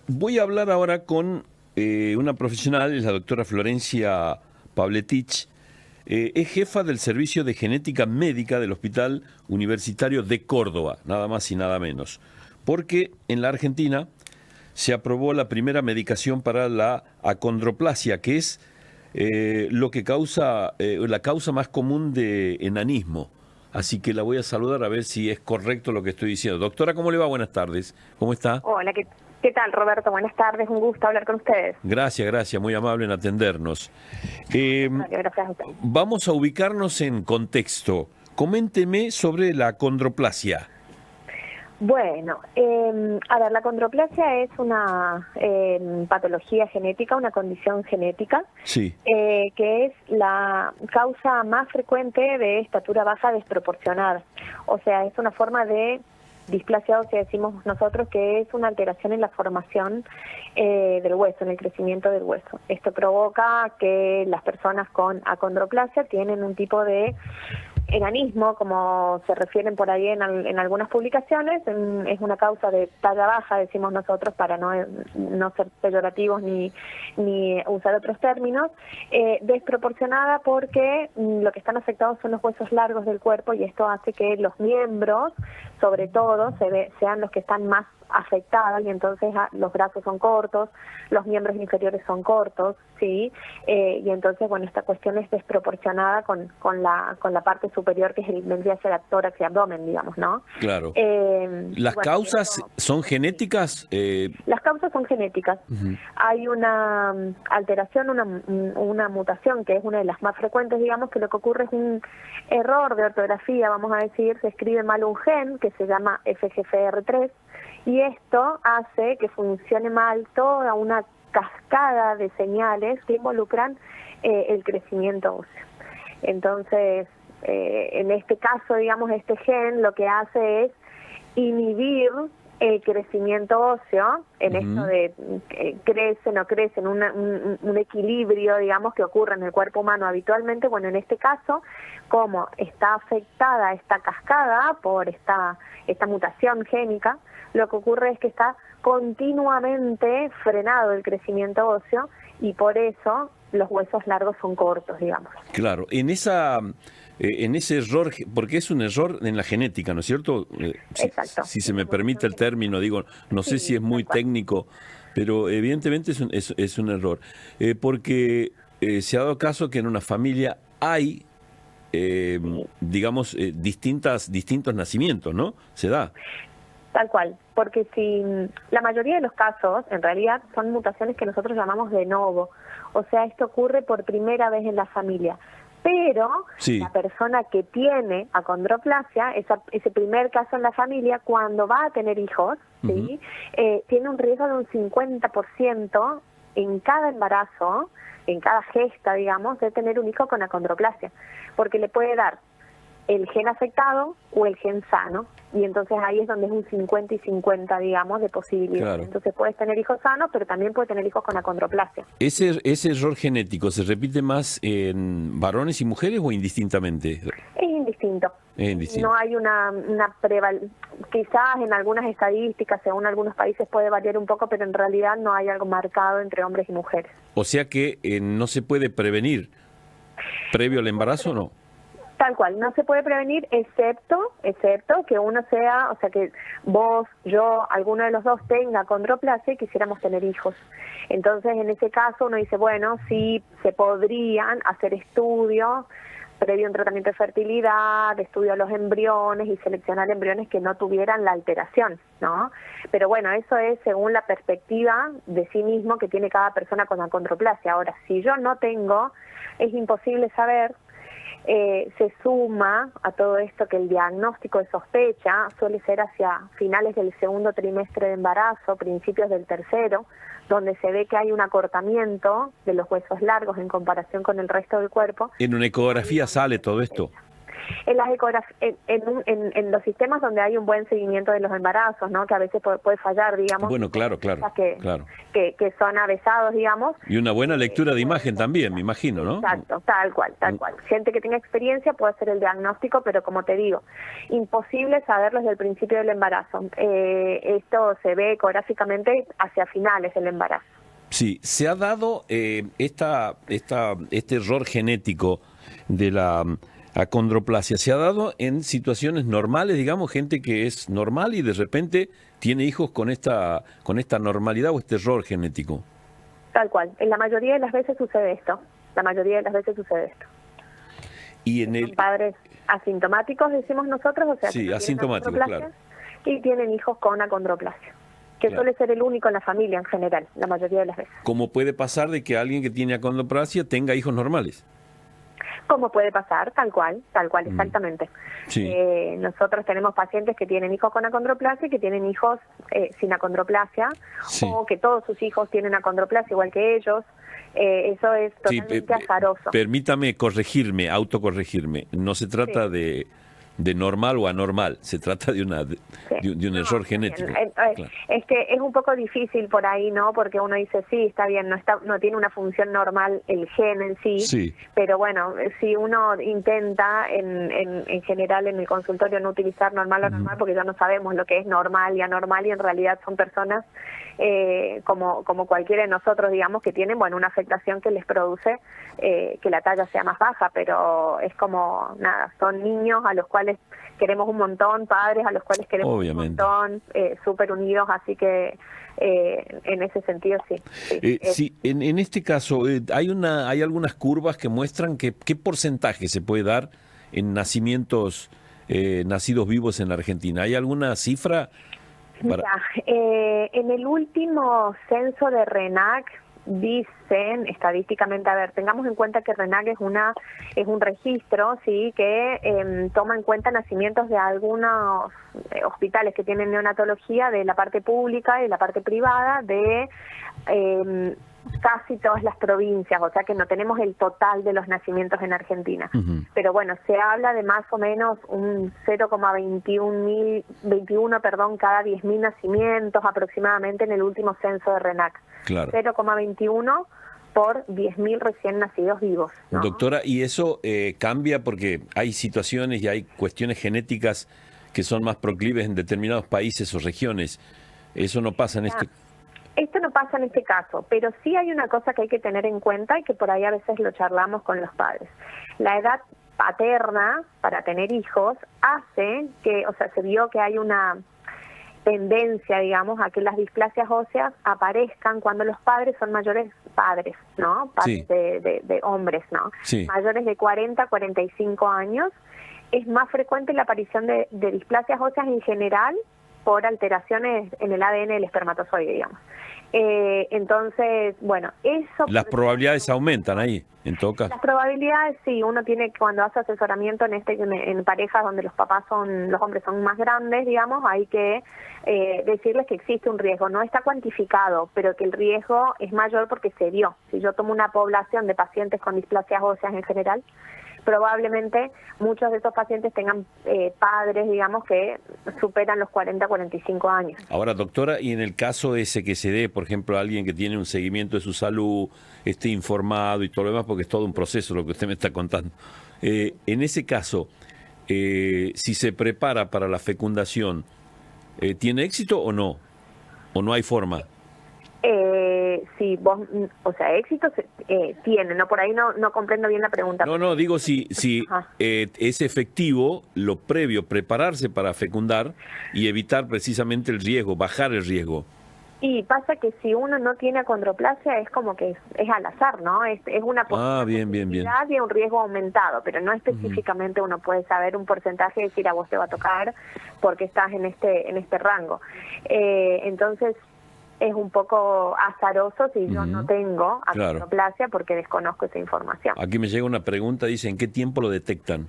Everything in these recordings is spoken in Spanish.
Voy a hablar ahora con una profesional, es la doctora Florencia Pavletich. Es jefa del Servicio de Genética Médica del Hospital Universitario de Córdoba, nada más y nada menos. Porque en la Argentina se aprobó la primera medicación para la acondroplasia, que es lo que causa, la causa más común de enanismo. Así que la voy a saludar a ver si es correcto lo que estoy diciendo. Doctora, ¿cómo le va? Buenas tardes. ¿Cómo está? Hola, ¿qué tal, Roberto? Buenas tardes, un gusto hablar con ustedes. Gracias, muy amable en atendernos. Gracias a usted. Vamos a ubicarnos en contexto. Coménteme sobre la acondroplasia. Bueno, a ver, la acondroplasia es una patología genética, una condición genética, Sí. que es la causa más frecuente de estatura baja desproporcionada. O sea, es una forma de displasia ósea, decimos nosotros, que es una alteración en la formación del hueso, en el crecimiento del hueso. Esto provoca que las personas con acondroplasia tienen un tipo de enanismo, como se refieren por ahí en algunas publicaciones. Es una causa de talla baja, decimos nosotros, para no ser peyorativos ni usar otros términos, desproporcionada porque lo que están afectados son los huesos largos del cuerpo, y esto hace que los miembros, sobre todo, sean los que están más afectados, y entonces los brazos son cortos, los miembros inferiores son cortos, ¿sí? Y entonces, bueno, esta cuestión es desproporcionada con la parte superior, que es vendría a ser el tórax y abdomen, digamos, ¿no? Claro. ¿Las bueno, causas son genéticas? Las causas son genéticas. Uh-huh. Hay una alteración, una mutación, que es una de las más frecuentes, digamos, que lo que ocurre es un error de ortografía, vamos a decir, se escribe mal un gen que se llama FGFR3, y esto hace que funcione mal toda una cascada de señales que involucran el crecimiento óseo. Entonces, en este caso, digamos, este gen lo que hace es inhibir el crecimiento óseo, en esto de crece, no crece, en un equilibrio, digamos, que ocurre en el cuerpo humano habitualmente. Bueno, en este caso, como está afectada esta cascada por esta mutación génica, lo que ocurre es que está continuamente frenado el crecimiento óseo, y por eso los huesos largos son cortos, digamos. Claro, en ese error, porque es un error en la genética, ¿no es cierto? Exacto. Si se me permite el término, digo, no sé si es muy técnico, pero evidentemente es un error. Porque se ha dado caso que en una familia hay, digamos, distintos nacimientos, ¿no? Se da. Tal cual, porque si la mayoría de los casos, en realidad, son mutaciones que nosotros llamamos de novo. O sea, esto ocurre por primera vez en la familia. Pero sí, la persona que tiene acondroplasia, ese primer caso en la familia, cuando va a tener hijos, ¿sí? Tiene un riesgo de un 50% en cada embarazo, en cada gesta, digamos, de tener un hijo con acondroplasia, porque le puede dar el gen afectado o el gen sano, y entonces ahí es donde es un 50 y 50, digamos, de posibilidades. Claro. Entonces puedes tener hijos sanos, pero también puedes tener hijos con acondroplasia. ¿Ese error genético se repite más en varones y mujeres o indistintamente? Es indistinto. No hay una quizás en algunas estadísticas, según algunos países puede variar un poco, pero en realidad no hay algo marcado entre hombres y mujeres. O sea que no se puede prevenir previo al embarazo, ¿no? Tal cual, no se puede prevenir excepto que uno sea, o sea, que vos, yo, alguno de los dos tenga acondroplasia y quisiéramos tener hijos. Entonces, en ese caso uno dice, bueno, sí se podrían hacer estudios previo a un tratamiento de fertilidad, estudio a los embriones y seleccionar embriones que no tuvieran la alteración, ¿no? Pero bueno, eso es según la perspectiva de sí mismo que tiene cada persona con acondroplasia. Ahora, si yo no tengo, es imposible saber. Se suma a todo esto que el diagnóstico de sospecha suele ser hacia finales del segundo trimestre de embarazo, principios del tercero, donde se ve que hay un acortamiento de los huesos largos en comparación con el resto del cuerpo. ¿En una ecografía sale todo esto? En las en los sistemas donde hay un buen seguimiento de los embarazos, ¿no? Que a veces puede fallar, digamos. Bueno, claro. Que son avesados, digamos. Y una buena lectura de imagen también, me imagino, ¿no? Exacto, tal cual. Gente que tenga experiencia puede hacer el diagnóstico, pero como te digo, imposible saberlo desde el principio del embarazo. Esto se ve ecográficamente hacia finales del embarazo. Sí, se ha dado este error genético de la acondroplasia, se ha dado en situaciones normales, digamos, gente que es normal y de repente tiene hijos con esta normalidad o este error genético. Tal cual, en la mayoría de las veces sucede esto, Y son padres asintomáticos, decimos nosotros, o sea, sí, que asintomáticos, claro. Y tienen hijos con acondroplasia. Que claro. Suele ser el único en la familia en general, la mayoría de las veces. ¿Cómo puede pasar de que alguien que tiene acondroplasia tenga hijos normales? ¿Cómo puede pasar? Tal cual, exactamente. Sí. Nosotros tenemos pacientes que tienen hijos con acondroplasia y que tienen hijos sin acondroplasia, sí. O que todos sus hijos tienen acondroplasia igual que ellos. Eso es totalmente azaroso. Permítame autocorregirme. No se trata de normal o anormal, se trata de un error genético. Claro. Es que es un poco difícil por ahí, ¿no? Porque uno dice, sí, está bien, no tiene una función normal el gen en sí, pero bueno, si uno intenta en general en el consultorio no utilizar normal o anormal, porque ya no sabemos lo que es normal y anormal, y en realidad son personas como cualquiera de nosotros, digamos, que tienen, bueno, una afectación que les produce que la talla sea más baja, pero es como, nada, son niños a los cuales queremos un montón, padres a los cuales queremos Obviamente. un montón, súper unidos, así que en ese sentido sí. Sí, en este caso, hay algunas curvas que muestran qué porcentaje se puede dar en nacimientos nacidos vivos en la Argentina. ¿Hay alguna cifra? Mira, en el último censo de RENAC dicen estadísticamente, a ver, tengamos en cuenta que RENAC es un registro, sí, que toma en cuenta nacimientos de algunos hospitales que tienen neonatología, de la parte pública y la parte privada, de casi todas las provincias, o sea que no tenemos el total de los nacimientos en Argentina. Pero bueno, se habla de más o menos un 0,21 cada 10.000 nacimientos aproximadamente en el último censo de RENAC. Claro. 0,21 por 10.000 recién nacidos vivos, ¿no? Doctora, ¿y eso cambia porque hay situaciones y hay cuestiones genéticas que son más proclives en determinados países o regiones? ¿Eso no pasa en este caso? Esto no pasa en este caso, pero sí hay una cosa que hay que tener en cuenta y que por ahí a veces lo charlamos con los padres. La edad paterna para tener hijos hace que, o sea, se vio que hay una tendencia, digamos, a que las displasias óseas aparezcan cuando los padres son mayores, ¿no? Padres de hombres, ¿no? Sí. Mayores de 40, 45 años. Es más frecuente la aparición de displasias óseas en general por alteraciones en el ADN del espermatozoide, digamos. Entonces, bueno, eso... Las probabilidades aumentan ahí, en todo caso. Las probabilidades, sí, uno tiene, cuando hace asesoramiento en parejas donde los hombres son más grandes, digamos, hay que decirles que existe un riesgo. No está cuantificado, pero que el riesgo es mayor porque se dio. Si yo tomo una población de pacientes con displasias óseas en general, probablemente muchos de esos pacientes tengan padres, digamos, que superan los 40, 45 años. Ahora, doctora, y en el caso ese que se dé, por ejemplo, a alguien que tiene un seguimiento de su salud, esté informado y todo lo demás, porque es todo un proceso lo que usted me está contando, en ese caso, si se prepara para la fecundación, ¿tiene éxito o no? ¿O no hay forma? Sí, o sea, éxito tiene, ¿no? Por ahí no comprendo bien la pregunta. No, digo si es efectivo lo previo, prepararse para fecundar y evitar precisamente el riesgo, bajar el riesgo. Y pasa que si uno no tiene acondroplasia es como que es al azar, ¿no? Es una posibilidad y un riesgo aumentado, pero no específicamente uno puede saber un porcentaje y decir a vos te va a tocar porque estás en este rango. Entonces es un poco azaroso si yo no tengo acondroplasia porque desconozco esa información. Aquí me llega una pregunta, dice, ¿en qué tiempo lo detectan?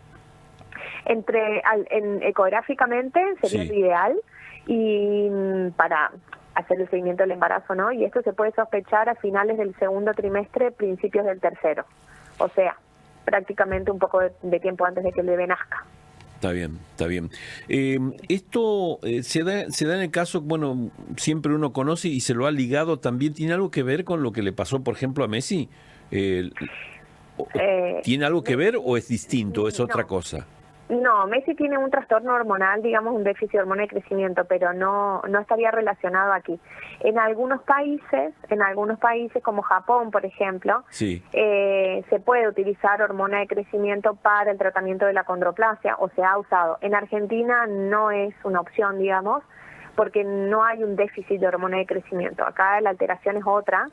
Ecográficamente sería lo ideal y para hacer el seguimiento del embarazo, ¿no? Y esto se puede sospechar a finales del segundo trimestre, principios del tercero. O sea, prácticamente un poco de tiempo antes de que el bebé nazca. Está bien, está bien. Esto se da en el caso, bueno, siempre uno conoce y se lo ha ligado también. ¿Tiene algo que ver con lo que le pasó, por ejemplo, a Messi? ¿Tiene algo que ver o es distinto, es otra cosa? No, Messi tiene un trastorno hormonal, digamos un déficit de hormona de crecimiento, pero no estaría relacionado aquí. En algunos países como Japón, por ejemplo, Sí. Se puede utilizar hormona de crecimiento para el tratamiento de la acondroplasia, o se ha usado. En Argentina no es una opción, digamos, porque no hay un déficit de hormona de crecimiento. Acá la alteración es otra.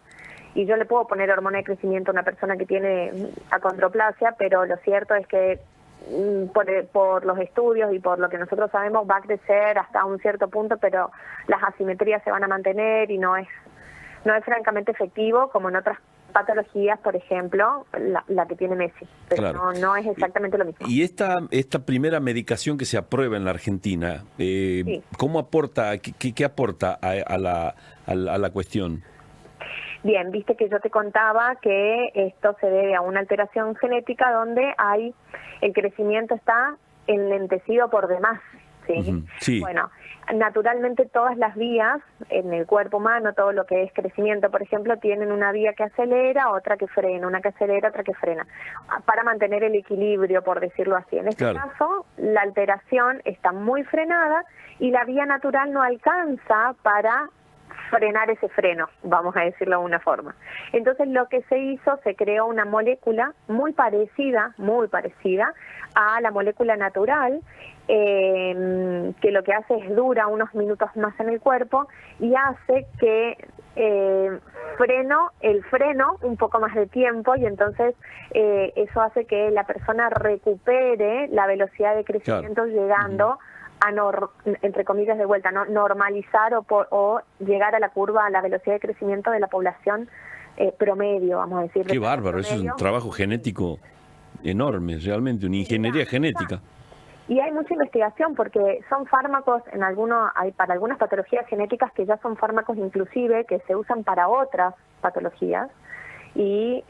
Y yo le puedo poner hormona de crecimiento a una persona que tiene acondroplasia, pero lo cierto es que por los estudios y por lo que nosotros sabemos va a crecer hasta un cierto punto, pero las asimetrías se van a mantener y no es francamente efectivo como en otras patologías, por ejemplo, la que tiene Messi, pero Claro. no es exactamente lo mismo. Y esta primera medicación que se aprueba en la Argentina, Sí. ¿cómo aporta, qué aporta a la cuestión? Bien, viste que yo te contaba que esto se debe a una alteración genética donde el crecimiento está enlentecido por demás, ¿sí? Ujú, sí. Bueno, naturalmente todas las vías en el cuerpo humano, todo lo que es crecimiento, por ejemplo, tienen una vía que acelera, otra que frena, una que acelera, otra que frena, para mantener el equilibrio, por decirlo así. En este caso, la alteración está muy frenada y la vía natural no alcanza para frenar ese freno, vamos a decirlo de una forma. Entonces lo que se hizo, se creó una molécula muy parecida a la molécula natural, que lo que hace es dura unos minutos más en el cuerpo y hace que el freno un poco más de tiempo, y entonces eso hace que la persona recupere la velocidad de crecimiento, llegando entre comillas de vuelta, ¿no? Normalizar o llegar a la curva, a la velocidad de crecimiento de la población promedio, vamos a decir. Qué bárbaro, eso es un trabajo genético enorme, realmente, una ingeniería genética. Y hay mucha investigación porque son fármacos, hay para algunas patologías genéticas que ya son fármacos inclusive que se usan para otras patologías. Y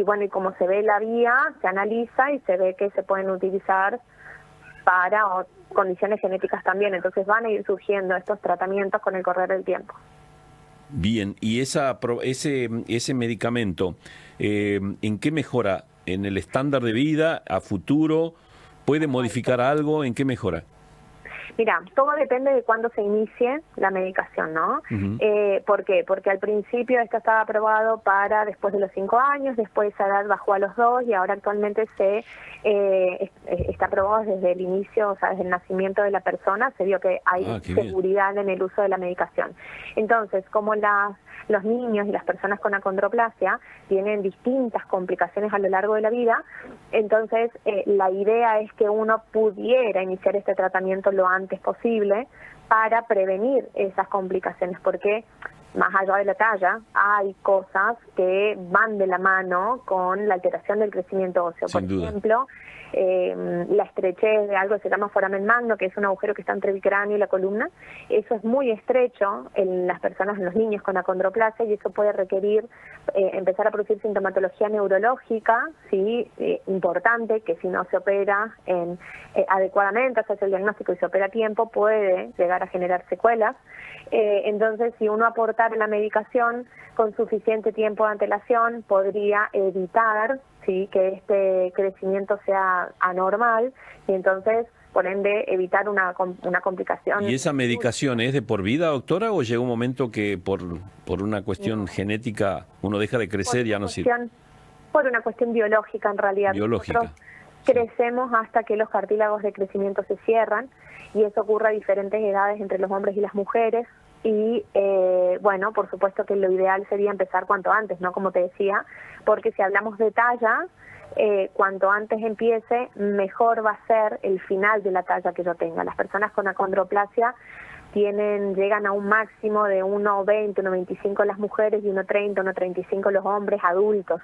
bueno, y como se ve la vía, se analiza y se ve que se pueden utilizar para condiciones genéticas también, entonces van a ir surgiendo estos tratamientos con el correr del tiempo. Bien, y ese medicamento, ¿en qué mejora? ¿En el estándar de vida, a futuro? ¿Puede modificar algo? ¿En qué mejora? Mira, todo depende de cuándo se inicie la medicación, ¿no? ¿Por qué? Porque al principio esto estaba aprobado para después de los 5 años, después esa edad bajó a los 2 y ahora actualmente está aprobado desde el inicio, o sea, desde el nacimiento de la persona, se vio que hay seguridad en el uso de la medicación. Entonces, como los niños y las personas con acondroplasia tienen distintas complicaciones a lo largo de la vida, entonces la idea es que uno pudiera iniciar este tratamiento lo antes posible para prevenir esas complicaciones, porque más allá de la talla, hay cosas que van de la mano con la alteración del crecimiento óseo. Por ejemplo, la estrechez de algo que se llama foramen magno, que es un agujero que está entre el cráneo y la columna. Eso es muy estrecho en las personas, en los niños con acondroplasia, y eso puede requerir empezar a producir sintomatología neurológica, ¿sí? Importante, que si no se opera adecuadamente, se hace el diagnóstico y se opera a tiempo, puede llegar a generar secuelas. Entonces, si uno aportara la medicación con suficiente tiempo de antelación, podría evitar, ¿sí?, que este crecimiento sea anormal y entonces, por ende, evitar una complicación. ¿Y esa medicación es de por vida, doctora, o llega un momento que por una cuestión genética uno deja de crecer y ya no sirve? Por una cuestión biológica, en realidad. Biológica. Nosotros crecemos hasta que los cartílagos de crecimiento se cierran, y eso ocurre a diferentes edades entre los hombres y las mujeres. Y bueno, por supuesto que lo ideal sería empezar cuanto antes, ¿no? Como te decía, porque si hablamos de talla, cuanto antes empiece, mejor va a ser el final de la talla que yo tenga. Las personas con acondroplasia llegan a un máximo de 1,20, 1,25 las mujeres y 1,30, 1,35 los hombres adultos.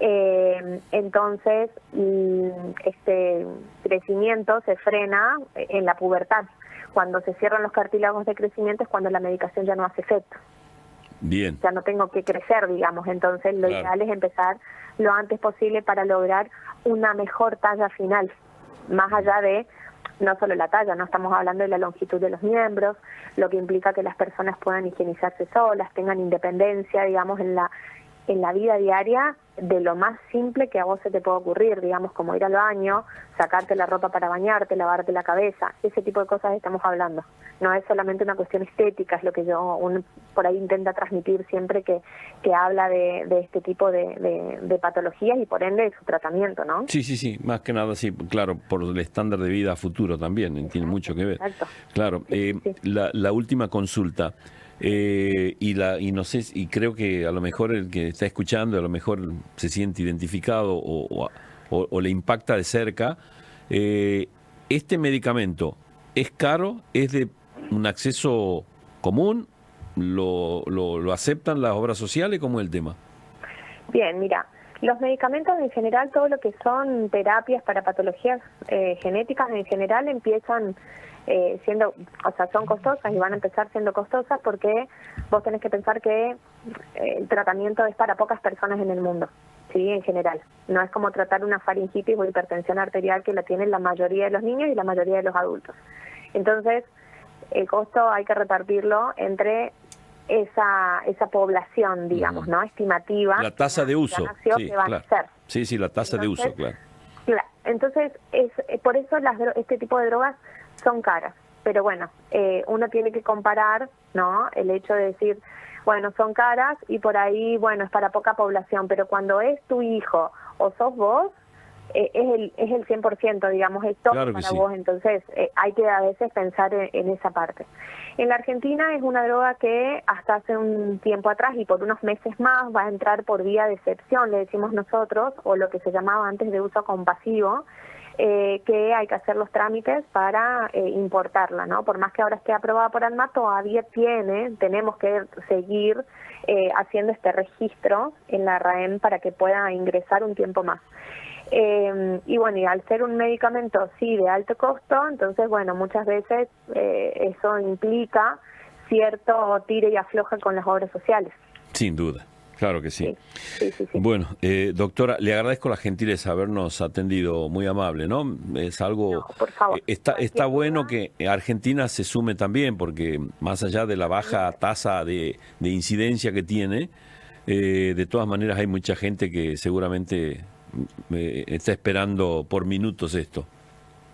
Entonces, este crecimiento se frena en la pubertad. Cuando se cierran los cartílagos de crecimiento es cuando la medicación ya no hace efecto. Bien. Ya no tengo que crecer, digamos. Entonces lo Claro. ideal es empezar lo antes posible para lograr una mejor talla final, más allá de no solo la talla, no estamos hablando de la longitud de los miembros, lo que implica que las personas puedan higienizarse solas, tengan independencia, digamos, en la vida diaria, de lo más simple que a vos se te puede ocurrir, digamos, como ir al baño, sacarte la ropa para bañarte, lavarte la cabeza, ese tipo de cosas estamos hablando. No es solamente una cuestión estética, es lo que por ahí intenta transmitir siempre que habla de este tipo de patologías y por ende de su tratamiento, ¿no? Sí, más que nada, sí, claro, por el estándar de vida a futuro también, tiene mucho que ver. Exacto. Claro, Sí. la última consulta, y no sé, y creo que a lo mejor el que está escuchando, a lo mejor se siente identificado o le impacta de cerca, ¿este medicamento es caro? ¿Es de un acceso común? ¿Lo aceptan las obras sociales? ¿Cómo es el tema? Bien, mira, los medicamentos en general, todo lo que son terapias para patologías genéticas en general empiezan son costosas y van a empezar siendo costosas porque vos tenés que pensar que el tratamiento es para pocas personas en el mundo, ¿sí? En general. No es como tratar una faringitis o hipertensión arterial que la tienen la mayoría de los niños y la mayoría de los adultos. Entonces, el costo hay que repartirlo entre esa población, digamos, ¿no? Estimativa. La tasa de uso. Sí, que van claro. a ser. Sí, la tasa de uso, claro. Entonces, por eso este tipo de drogas son caras. Pero bueno, uno tiene que comparar, ¿no? El hecho de decir, bueno, son caras y por ahí, bueno, es para poca población, pero cuando es tu hijo o sos vos, es el 100%, digamos, es todo Claro que para sí. vos, entonces hay que a veces pensar en esa parte. En la Argentina es una droga que hasta hace un tiempo atrás y por unos meses más va a entrar por vía de excepción, le decimos nosotros, o lo que se llamaba antes de uso compasivo, que hay que hacer los trámites para importarla, ¿no? Por más que ahora esté aprobada por ANMAT, todavía tenemos que seguir haciendo este registro en la RAEM para que pueda ingresar un tiempo más. Y bueno, y al ser un medicamento sí de alto costo, entonces bueno, muchas veces eso implica cierto tire y afloja con las obras sociales. Sin duda, claro que sí. Sí. Bueno, doctora, le agradezco la gentileza de habernos atendido, muy amable, ¿no? Es algo... No, por favor. Está bueno que Argentina se sume también, porque más allá de la baja tasa de incidencia que tiene, de todas maneras hay mucha gente que seguramente está esperando por minutos esto.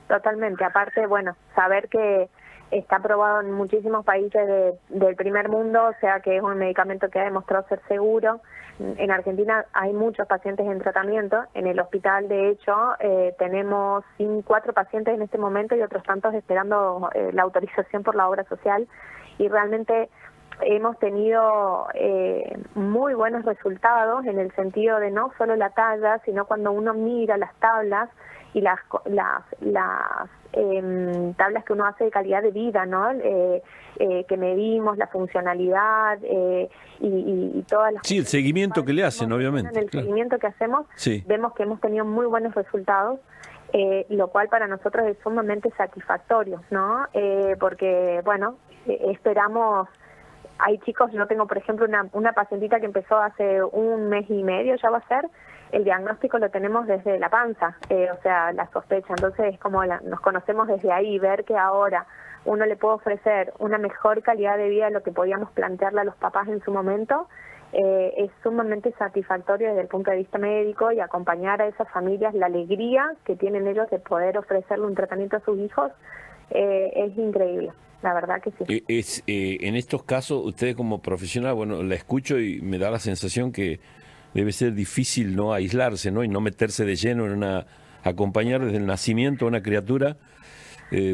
Totalmente. Aparte, bueno, saber que está aprobado en muchísimos países del primer mundo, o sea que es un medicamento que ha demostrado ser seguro. En Argentina hay muchos pacientes en tratamiento. En el hospital, de hecho, tenemos 4 pacientes en este momento y otros tantos esperando la autorización por la obra social. Y realmente hemos tenido muy buenos resultados en el sentido de no solo la talla, sino cuando uno mira las tablas y las tablas que uno hace de calidad de vida, ¿no? Que medimos, la funcionalidad y todas las... Sí, el seguimiento que le hacen, obviamente. En el seguimiento que hacemos, sí, vemos que hemos tenido muy buenos resultados, lo cual para nosotros es sumamente satisfactorio, ¿no? Porque, bueno, esperamos... Hay chicos, yo tengo por ejemplo una pacientita que empezó hace 1 mes y medio, ya va a ser, el diagnóstico lo tenemos desde la panza, o sea, la sospecha, entonces es como nos conocemos desde ahí, ver que ahora uno le puede ofrecer una mejor calidad de vida de lo que podíamos plantearle a los papás en su momento, es sumamente satisfactorio desde el punto de vista médico y acompañar a esas familias, la alegría que tienen ellos de poder ofrecerle un tratamiento a sus hijos, es increíble. La verdad que sí. En estos casos, ustedes como profesional, bueno, la escucho y me da la sensación que debe ser difícil no aislarse, ¿no? Y no meterse de lleno acompañar desde el nacimiento a una criatura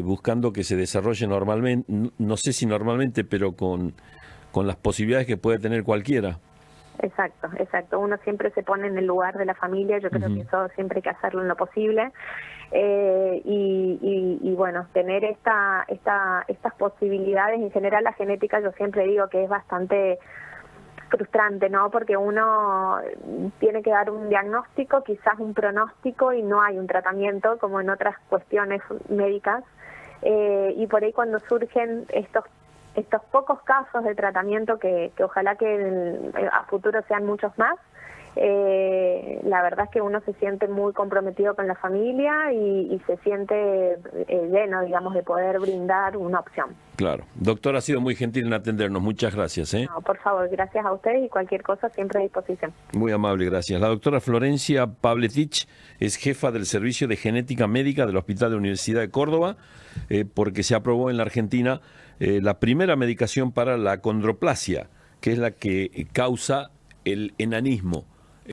buscando que se desarrolle normalmente, no sé si normalmente, pero con las posibilidades que puede tener cualquiera. Exacto. Uno siempre se pone en el lugar de la familia, yo creo que eso siempre hay que hacerlo en lo posible. Y bueno, tener estas posibilidades, en general la genética yo siempre digo que es bastante frustrante, ¿no? Porque uno tiene que dar un diagnóstico, quizás un pronóstico y no hay un tratamiento como en otras cuestiones médicas, y por ahí cuando surgen estos pocos casos de tratamiento que ojalá que a futuro sean muchos más, la verdad es que uno se siente muy comprometido con la familia y se siente lleno, digamos, de poder brindar una opción. Claro. Doctor, ha sido muy gentil en atendernos. Muchas gracias. No, por favor, gracias a ustedes y cualquier cosa siempre a disposición. Muy amable, gracias. La doctora Florencia Pavletich es jefa del Servicio de Genética Médica del Hospital de la Universidad de Córdoba, porque se aprobó en la Argentina la primera medicación para la acondroplasia, que es la que causa el enanismo.